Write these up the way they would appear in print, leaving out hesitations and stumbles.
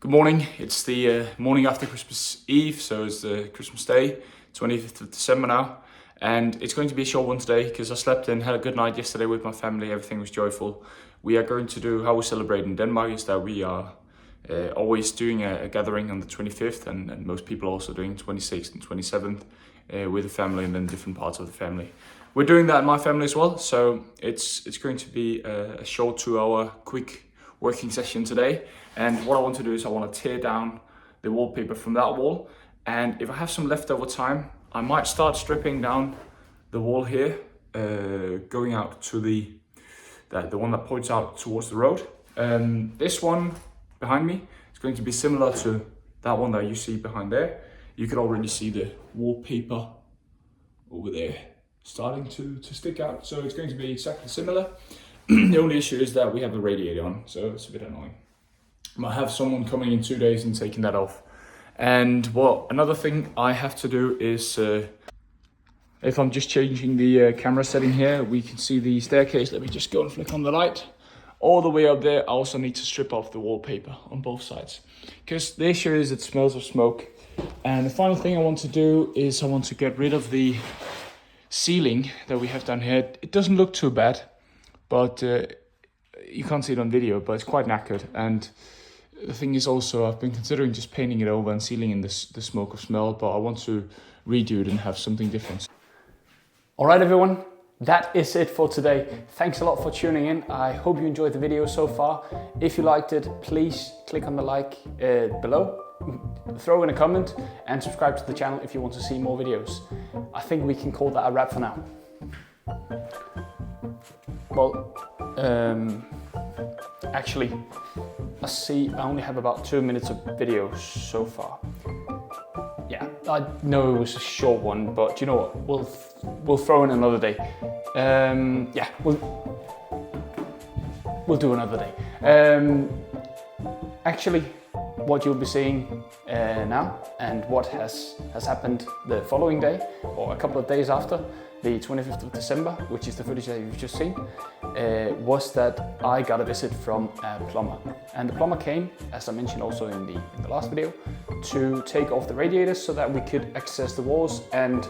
Good morning. It's the morning after Christmas Eve, so it's the Christmas Day, 25th of December now. And it's going to be a short one today because I slept in, had a good night yesterday with my family, everything was joyful. We are going to do how we celebrate in Denmark is that we are always doing a gathering on the 25th and most people are also doing 26th and 27th with the family and then different parts of the family. We're doing that in my family as well, so it's going to be a short 2-hour quick working session today. And what I want to do is I want to tear down the wallpaper from that wall, and if I have some leftover time I might start stripping down the wall here, going out to the one that points out towards the road. This one behind me is going to be similar to that one that you see behind there. You can already see the wallpaper over there starting to stick out, so it's going to be exactly similar. The only issue is that we have a radiator on, so it's a bit annoying. I might have someone coming in 2 days and taking that off. And well, another thing I have to do is, if I'm just changing the camera setting here, we can see the staircase. Let me just go and flick on the light. All the way up there, I also need to strip off the wallpaper on both sides, because the issue is it smells of smoke. And the final thing I want to do is I want to get rid of the ceiling that we have down here. It doesn't look too bad, but you can't see it on video, but it's quite knackered. And the thing is also, I've been considering just painting it over and sealing in the smoke of smell, but I want to redo it and have something different. All right, everyone, that is it for today. Thanks a lot for tuning in. I hope you enjoyed the video so far. If you liked it, please click on the like below, throw in a comment and subscribe to the channel if you want to see more videos. I think we can call that a wrap for now. Well, actually, I see I only have about 2 minutes of video so far. Yeah, I know it was a short one, but you know what? We'll throw in another day. Yeah, we'll do another day. Actually, what you'll be seeing now and what has happened the following day or a couple of days after the 25th of December, which is the footage that you've just seen, was that I got a visit from a plumber. And the plumber came, as I mentioned also in the last video, to take off the radiators so that we could access the walls and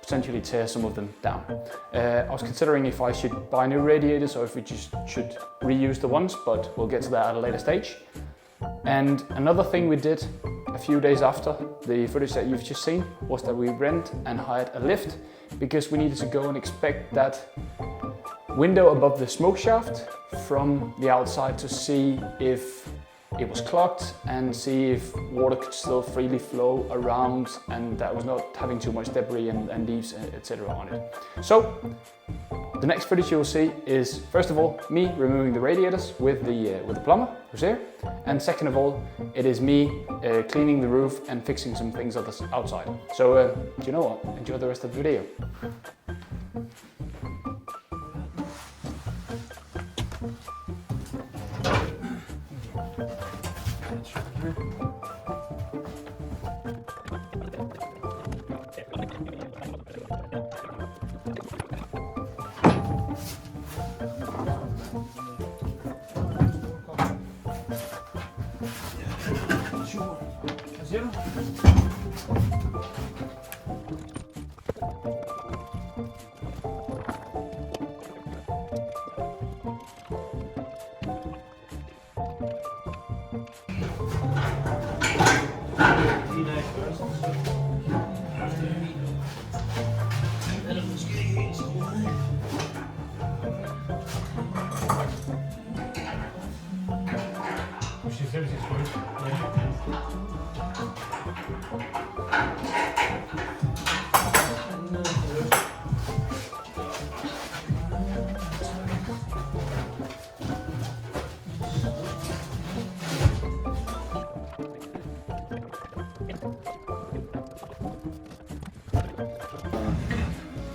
potentially tear some of them down. I was considering if I should buy new radiators or if we just should reuse the ones, but we'll get to that at a later stage. And another thing we did a few days after the footage that you've just seen was that we rent and hired a lift, because we needed to go and inspect that window above the smoke shaft from the outside to see if it was clogged and see if water could still freely flow around and that was not having too much debris and leaves, etc. on it. So the next footage you'll see is, first of all, me removing the radiators with the plumber who's here, and second of all, it is me cleaning the roof and fixing some things outside. So you know what? Enjoy the rest of the video.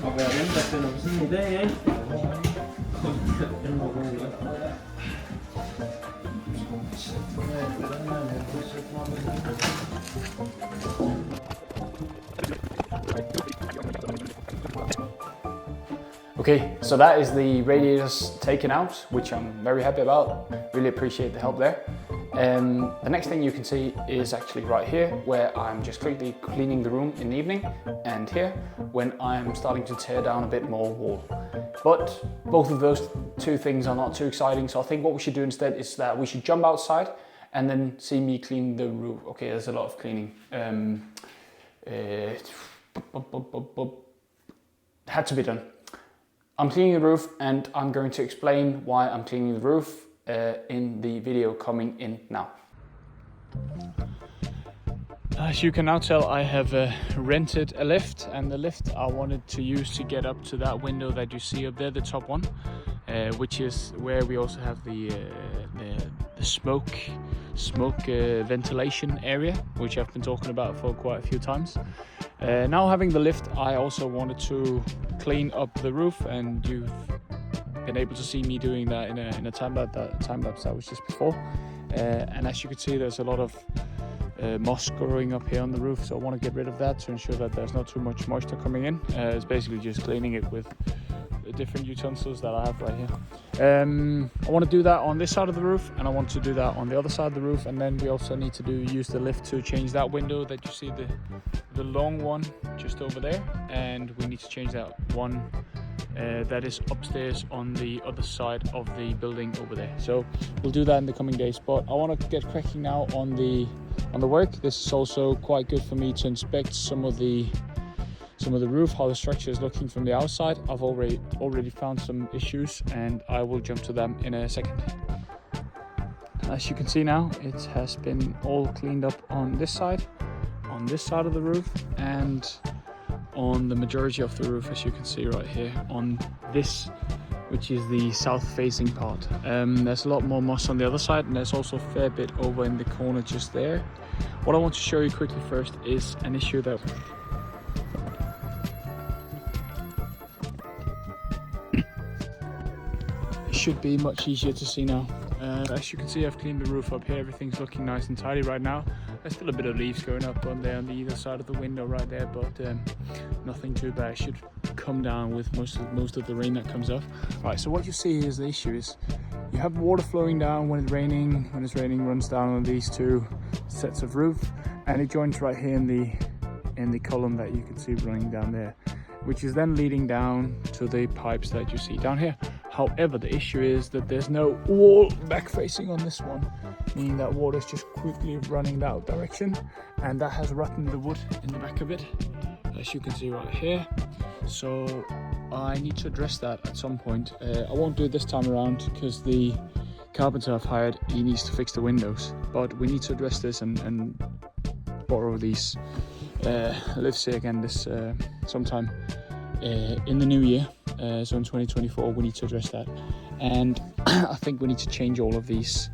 Học về đến đặt tiền sinh thế ấy. Okay, so that is the radiators taken out, which I'm very happy about. Really appreciate the help there. The next thing you can see is actually right here, where I'm just quickly cleaning the room in the evening, and here when I'm starting to tear down a bit more wall. But both of those two things are not too exciting, so I think what we should do instead is that we should jump outside and then see me clean the roof. Okay, there's a lot of cleaning. Had to be done. I'm cleaning the roof, and I'm going to explain why I'm cleaning the roof in the video coming in now. As you can now tell, I have rented a lift, and the lift I wanted to use to get up to that window that you see up there, the top one, which is where we also have the smoke ventilation area, which I've been talking about for quite a few times. Now having the lift, I also wanted to clean up the roof, and you've been able to see me doing that in a time lapse that was just before. And as you can see, there's a lot of moss growing up here on the roof, so I want to get rid of that to ensure that there's not too much moisture coming in. It's basically just cleaning it with the different utensils that I have right here. I want to do that on this side of the roof, and I want to do that on the other side of the roof, and then we also need to use the lift to change that window that you see, the long one just over there, and we need to change that one that is upstairs on the other side of the building over there. So we'll do that in the coming days, but I want to get cracking now on the work. This is also quite good for me to inspect some of the roof, how the structure is looking from the outside. I've already found some issues, and I will jump to them in a second. As you can see now, it has been all cleaned up on this side of the roof, and on the majority of the roof, as you can see right here on this, which is the south facing part. There's a lot more moss on the other side, and there's also a fair bit over in the corner just there. What I want to show you quickly first is an issue that should be much easier to see now. As you can see, I've cleaned the roof up here. Everything's looking nice and tidy right now. There's still a bit of leaves going up on there on the either side of the window right there, but nothing too bad. It should come down with most of the rain that comes off. Right, so what you see is the issue is you have water flowing down when it's raining. When it's raining, runs down on these two sets of roof, and it joins right here in the column that you can see running down there, which is then leading down to the pipes that you see down here. However, the issue is that there's no wall back facing on this one, meaning that water is just quickly running that direction, and that has rotten the wood in the back of it, as you can see right here. So I need to address that at some point. I won't do it this time around because the carpenter I've hired, he needs to fix the windows, but we need to address this and borrow these lifts here again this sometime in the new year. So in 2024 we need to address that, and I think we need to change all of these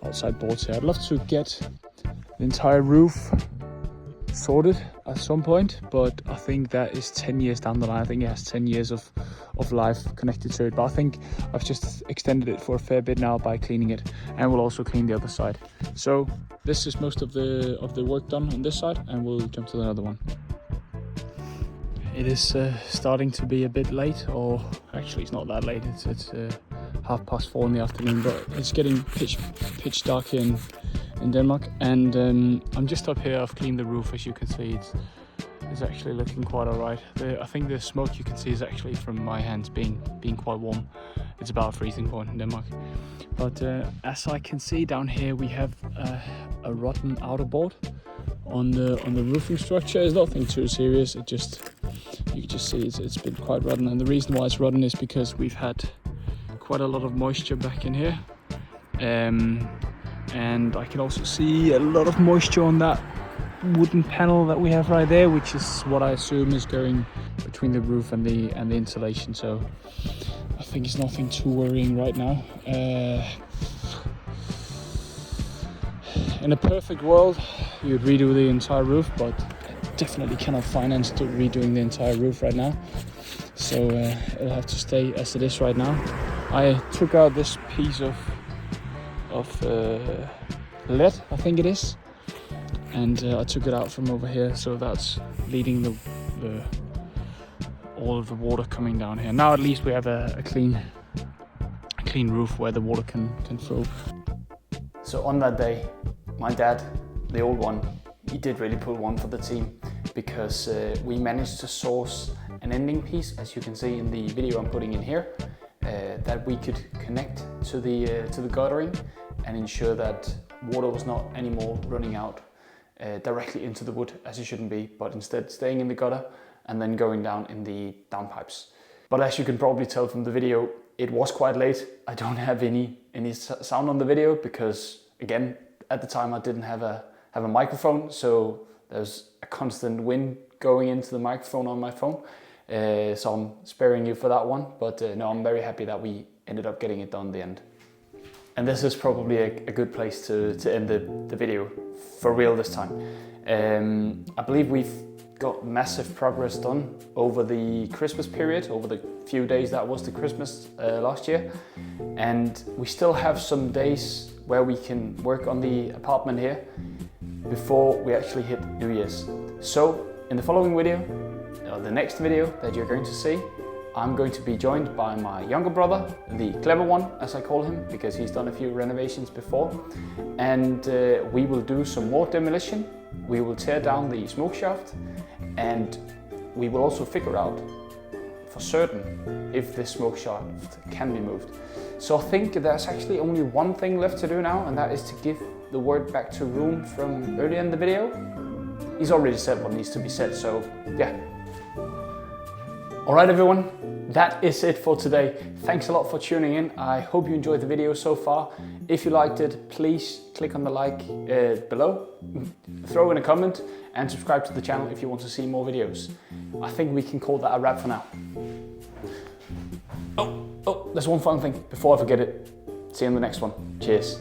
outside boards here. I'd love to get the entire roof sorted at some point, but I think that is 10 years down the line. I think it has 10 years of life connected to it, but I think I've just extended it for a fair bit now by cleaning it, and we'll also clean the other side. So this is most of the work done on this side, and we'll jump to another one. It is starting to be a bit late, or actually it's not that late, it's 4:30 in the afternoon, but it's getting pitch dark here in Denmark, and I'm just up here. I've cleaned the roof, as you can see. It's actually looking quite alright. I think the smoke you can see is actually from my hands being quite warm. It's about freezing point in Denmark. But as I can see down here, we have a rotten outer board on the roofing structure. It's nothing too serious. You can just see it's been quite rotten, and the reason why it's rotten is because we've had quite a lot of moisture back in here, and I can also see a lot of moisture on that wooden panel that we have right there, which is what I assume is going between the roof and the insulation. So I think it's nothing too worrying right now. In a perfect world, you'd redo the entire roof, but definitely cannot finance redoing the entire roof right now, so it'll have to stay as it is right now. I took out this piece of lead, I think it is, and I took it out from over here, so that's leading all of the water coming down here. Now at least we have a clean roof where the water can flow. So on that day, my dad, the old one, he did really pull one for the team, because we managed to source an ending piece, as you can see in the video I'm putting in here, that we could connect to the guttering and ensure that water was not anymore running out directly into the wood, as it shouldn't be, but instead staying in the gutter and then going down in the downpipes. But as you can probably tell from the video, it was quite late. I don't have any sound on the video because, again, at the time I didn't have a microphone, so there's a constant wind going into the microphone on my phone. So I'm sparing you for that one, but no, I'm very happy that we ended up getting it done in the end. And this is probably a good place to end the video for real this time. I believe we've got massive progress done over the Christmas period, over the few days that was the Christmas last year. And we still have some days where we can work on the apartment here before we actually hit New Year's. So in the following video, or the next video that you're going to see, I'm going to be joined by my younger brother, the clever one, as I call him, because he's done a few renovations before. And we will do some more demolition. We will tear down the smoke shaft, and we will also figure out for certain if this smoke shaft can be moved. So I think there's actually only one thing left to do now, and that is to give the word back to Rune from earlier in the video. He's already said what needs to be said, so yeah. Alright everyone, that is it for today. Thanks a lot for tuning in. I hope you enjoyed the video so far. If you liked it, please click on the like below, throw in a comment and subscribe to the channel if you want to see more videos. I think we can call that a wrap for now. Oh, there's one final thing before I forget it. See you in the next one. Cheers.